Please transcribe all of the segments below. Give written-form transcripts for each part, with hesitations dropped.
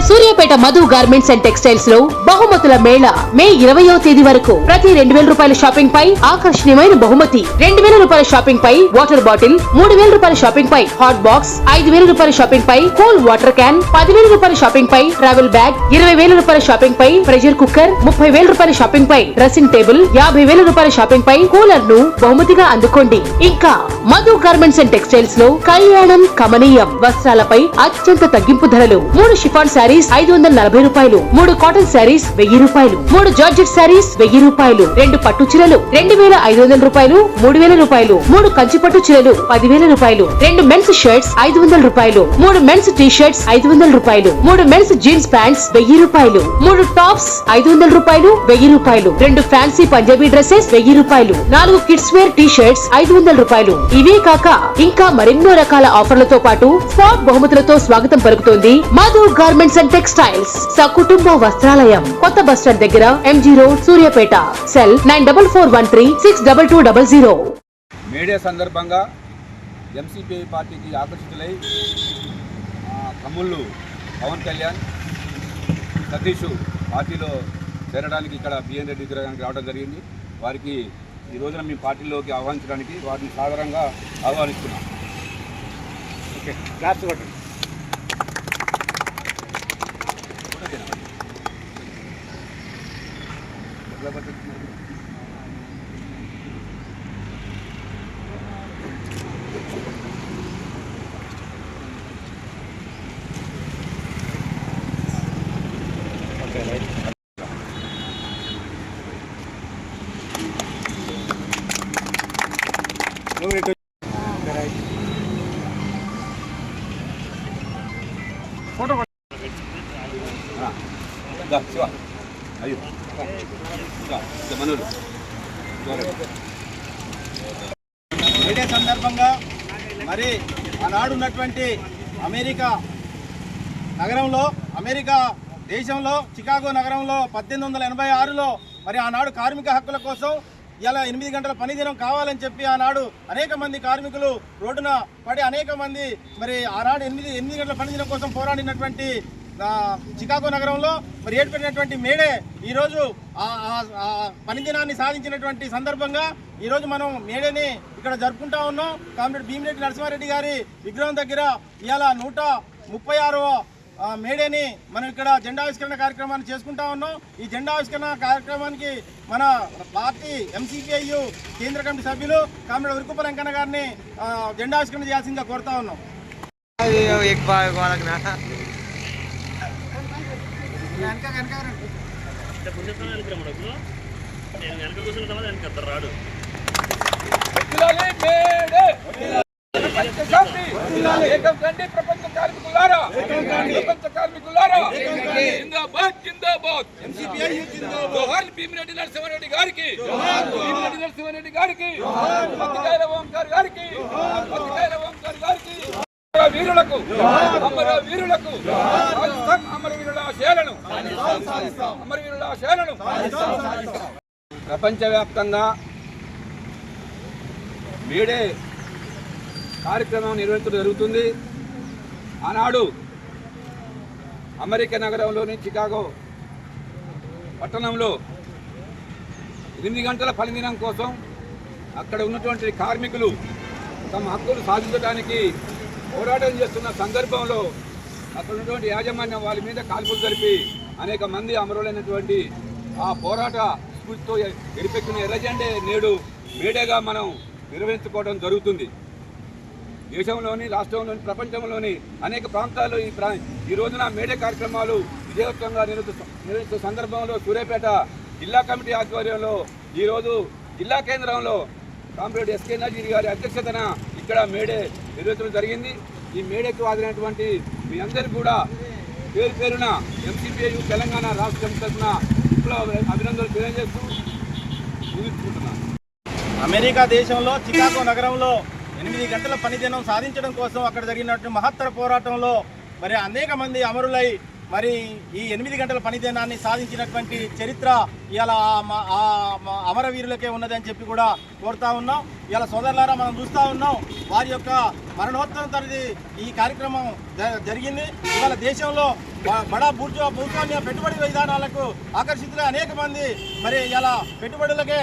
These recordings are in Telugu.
Suryapet Madhu garments and textiles లో బహుమతుల మేళ మే 20వ తేదీ వరకు ప్రతి 2000 రూపాయల షాపింగ్ పై ఆకర్షణీయమైన బహుమతి, 2000 రూపాయల షాపింగ్ పై వాటర్ బాటిల్, 3000 రూపాయల షాపింగ్ పై హాట్ బాక్స్, 5000 రూపాయల షాపింగ్ పై కూల్ వాటర్ క్యాన్, 10,000 రూపాయల షాపింగ్ పై ట్రావెల్ బ్యాగ్, 20,000 రూపాయల షాపింగ్ పై ప్రెషర్ కుక్కర్, 30,000 రూపాయల షాపింగ్ పై డ్రెస్సింగ్ టేబుల్, 50,000 రూపాయల షాపింగ్ పై కూలర్ ను బహుమతిగా అందుకోండి. ఇంకా మధు గార్మెంట్స్ అండ్ టెక్స్టైల్స్ లో కళ్యాణం కమనీయం వస్త్రాలపై అత్యంత తగ్గింపు ధరలు. 3 షిఫాన్ శారీస్ 540 రూపాయలు, 3 కాటన్ శారీస్ 1000 రూపాయలు, 3 జార్జెట్ శారీస్ 1000 రూపాయలు, 2 పట్టు చీరలు 2500 రూపాయలు, 3000 రూపాయలు, 3 కంచి పట్టు చీరలు 10,000 రూపాయలు, 2 మెన్స్ షర్ట్స్ 500 రూపాయలు, 3 మెన్స్ టీ షర్ట్స్ 500 రూపాయలు, 3 మెన్స్ జీన్స్ ప్యాంట్స్ 1000 రూపాయలు, 3 టాప్స్ 500 రూపాయలు, 1000 రూపాయలు, 2 ఫ్యాన్సీ పంజాబీ డ్రెస్సెస్ 1000 రూపాయలు, 4 కిడ్స్ వేర్ టీ షర్ట్స్ 500 రూపాయలు. ఇవే కాక ఇంకా మరెన్నో రకాల ఆఫర్లతో పాటు స్పాట్ బహుమతులతో స్వాగతం పలుకుతోంది మధు గార్మెంట్స్ అండ్ టెక్స్టైల్స్, సకుటుంబ వస్త్రాలయం, కొత్త బస్ స్టాండ్ దగ్గర, MG road, Suryapet. Cell 9441362200. Media సందర్భంగా MCPI పార్టీకి ఆకర్షితులై తమ్ముళ్ళు పవన్ కళ్యాణ్, సతీష్ పార్టీలో చేరడానికి ఇక్కడ బిఎన్ రెడ్డి విగ్రహానికి రావడం జరిగింది. వారికి ఈ రోజున మీ పార్టీలోకి ఆహ్వానించడానికి వారిని సాధారణంగా ఆహ్వానిస్తున్నాం. ఓకే, క్లాస్ కొట్టండి. మీడియా సందర్భంగా మరి ఆనాడు ఉన్నటువంటి అమెరికా నగరంలో, అమెరికా దేశంలో చికాగో నగరంలో 1886లో మరి ఆనాడు కార్మిక హక్కుల కోసం ఇలా 8 గంటల పని దినం కావాలని చెప్పి ఆనాడు అనేక మంది కార్మికులు రోడ్డున పడి అనేక మంది మరి ఆనాడు 8 గంటల పని దినం కోసం పోరాడినటువంటి చికాగో నగరంలో మరి ఏర్పడినటువంటి మేడే ఈరోజు పని దినాన్ని సాధించినటువంటి సందర్భంగా ఈరోజు మనం మేడేని ఇక్కడ జరుపుకుంటా ఉన్నాం. కామ్రేడ్ భీమిరెడ్డి నరసింహారెడ్డి గారి విగ్రహం దగ్గర ఇవాళ 136వ మేడేని మనం ఇక్కడ జెండావిష్కరణ కార్యక్రమాన్ని చేసుకుంటా ఉన్నాం. ఈ జెండావిష్కరణ కార్యక్రమానికి మన పార్టీ MCPI కేంద్ర కమిటీ సభ్యులు కామ్రేడ్ ఉరుకుప్ప వెంకన్న గారిని జెండావిష్కరణ చేయాల్సిందిగా కోరుతా ఉన్నాం. ప్రపంచ కార్మికులారా, ప్రపంచ కార్మికులారా, జిందాబాద్ జిందాబాద్. జోహార్ భీమిరెడ్డి నరసింహారెడ్డి గారికి, భీమిరెడ్డి నరసింహారెడ్డి గారికి, పత్తికాయల ఓంకార్ గారికి, పత్తికాయల ఓంకార్ గారికి, వీరులకు, అమర వీరులకు, అమరవీరుల ఆశయాలను, అమరవీరుల ఆశయాలను. ప్రపంచవ్యాప్తంగా మేడే కార్యక్రమం నిర్వహించడం జరుగుతుంది. ఆనాడు అమెరికా నగరంలోని చికాగో పట్టణంలో 8 గంటల పని దినం కోసం అక్కడ ఉన్నటువంటి కార్మికులు తమ హక్కులు సాధించడానికి పోరాటం చేస్తున్న సందర్భంలో అక్కడ ఉన్నటువంటి యాజమాన్యం వాళ్ళ మీద కాల్పులు జరిపి అనేక మంది అమరులైనటువంటి ఆ పోరాట స్ఫూర్తితో ఎరిపెక్కిన ఎర్రజెండే నేడు మేడేగా మనం నిర్వహించుకోవడం జరుగుతుంది. దేశంలోని, రాష్ట్రంలోని, ప్రపంచంలోని అనేక ప్రాంతాల్లో ఈ రోజున మేడే కార్యక్రమాలు విజయవంతంగా నిర్వహిస్తున్న సందర్భంలో సూర్యాపేట జిల్లా కమిటీ ఆధ్వర్యంలో ఈరోజు జిల్లా కేంద్రంలో కామ్రేడ్ SK నజీర్ గారి అధ్యక్షతన ఇక్కడ మేడే నిర్వహించడం జరిగింది. ఈ మేడేకు హాజరైనటువంటి మీ అందరికీ కూడా పేరు పేరున MCPI తెలంగాణ రాష్ట్రం తరఫున అభినందనలు తెలియజేస్తూ ముగించుకుంటున్నాను. అమెరికా దేశంలో చికాగో నగరంలో 8 గంటల పని దినం సాధించడం కోసం అక్కడ జరిగినటువంటి మహత్తర పోరాటంలో మరి అనేక మంది అమరులై మరి ఈ 8 గంటల పనిదినాన్ని సాధించినటువంటి చరిత్ర ఇవాళ అమరవీరులకే ఉన్నదని చెప్పి కూడా కోరుతా ఉన్నాం. ఇవాళ సోదరులారా మనం చూస్తూ ఉన్నాం వారి యొక్క మరణోత్సవం తరది ఈ కార్యక్రమం జరిగింది. ఇవాళ దేశంలో బడా భూస్వామ్య పెట్టుబడి విధానాలకు ఆకర్షితులై అనేక మంది మరి ఇలా పెట్టుబడులకే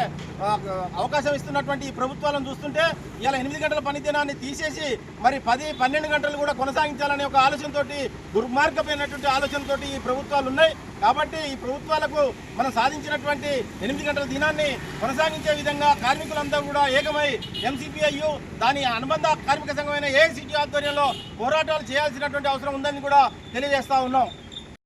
అవకాశం ఇస్తున్నటువంటి ఈ ప్రభుత్వాలను చూస్తుంటే ఇలా 8 గంటల పనిదినాన్ని తీసేసి మరి 10-12 గంటలు కూడా కొనసాగించాలనే ఒక ఆలోచనతోటి దుర్మార్గమైనటువంటి ఆలోచనతోటి ఈ ప్రభుత్వాలు ఉన్నాయి. కాబట్టి ఈ ప్రభుత్వాలకు మనం సాధించినటువంటి 8 గంటల దినాన్ని కొనసాగించే విధంగా కార్మికులంతా కూడా ఏకమై ఎంసీపీఐయు దాని అనుబంధ కార్మిక సంఘమైన ఏఐసిటి ఆధ్వర్యంలో పోరాటాలు చేయాల్సినటువంటి అవసరం ఉందని కూడా తెలియజేస్తా ఉన్నాం.